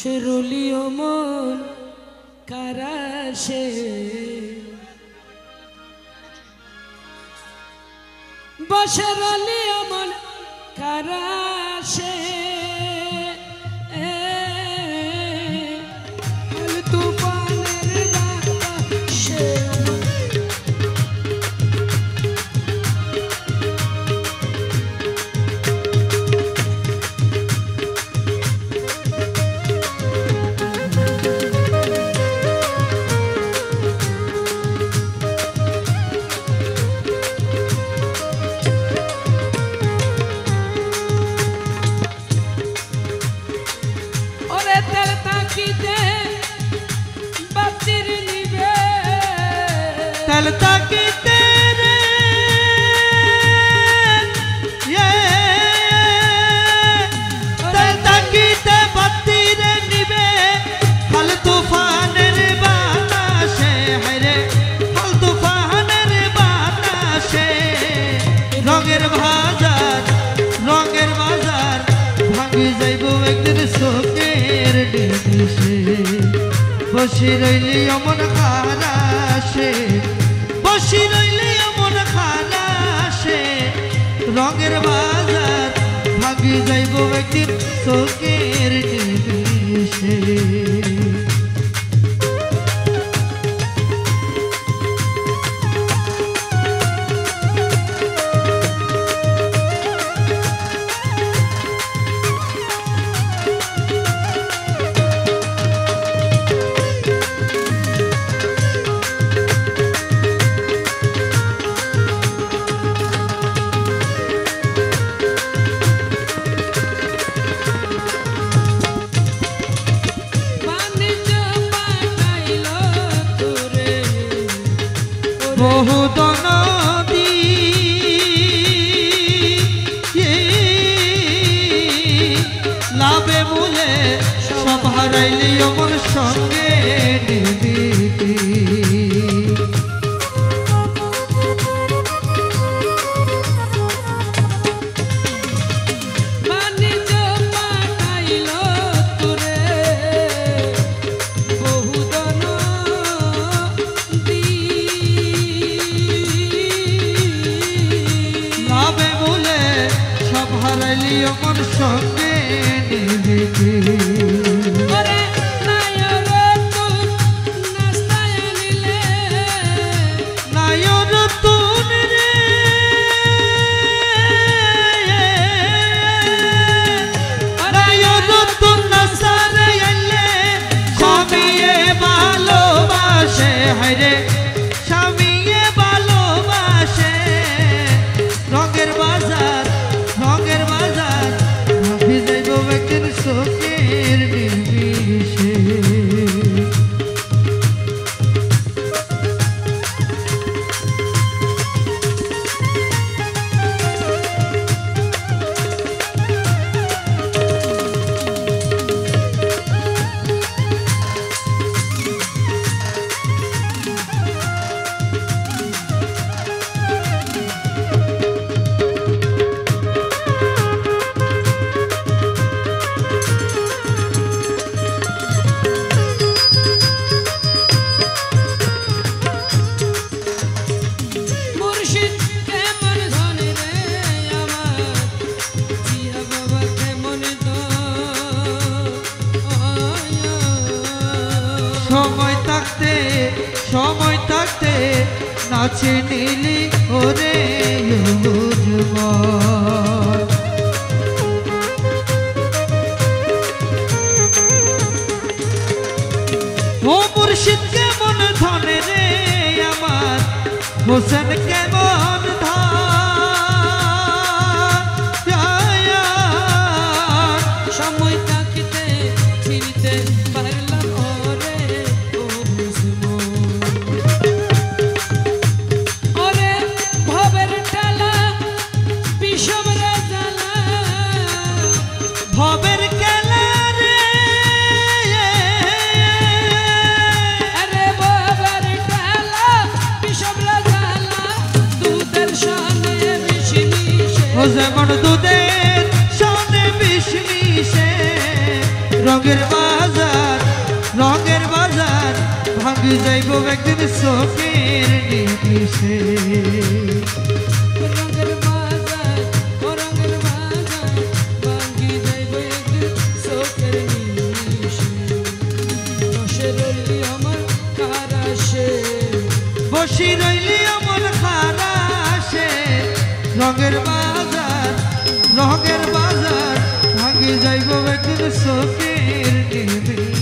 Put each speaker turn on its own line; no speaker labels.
শিরুলিও মন কারাশে বসরলিও মন কারাশে
ताकि तेरे ताकि ते बत्ती रे निबे हल तूफानेर बातासे हरे हल तूफानेर बातासे रंगेर बाजार भांगी जाइबो एकदिन चोखेर निमिषे बसि रइली अमन खाराशे बसि रइली अमन खाराशे रंगेर बाजार भागी जाइबो एकदिन चोखेर निमिषे बहुत नदी लाभे मूले सब हाराइली अमन संगे निबिति अमन संगे निबिति हरे स्वामीए भालोबाशे रंगेर बाजार भाभी जाइबो एकदिन चोखेर निमिषे समय थाकते नाचे नीली ओरे ओ मुर्शिद के मन धने रे आमार हुसैन के मन
समय थाकते चिनते पारलाम
भवेर केला रे
अरे भवेर केला पिशबला जाला दूधेर शाने बिशमिशे
ओ जेमन दूधेर शाने बिशमिशे रंगेर बाजार ভাঙ্গি যাইব একদিন চোখের নিমিষে।
রঙের বাজার ও রঙের বাজার ভাঙ্গি যাইব একদিন চোখের নিমিষে। বসে রইলি আমার কারাশে,
বসি রইলি আমার খারাশে। রঙের বাজার ভাঙ্গি যাইব একদিন চোখের নিমিষে।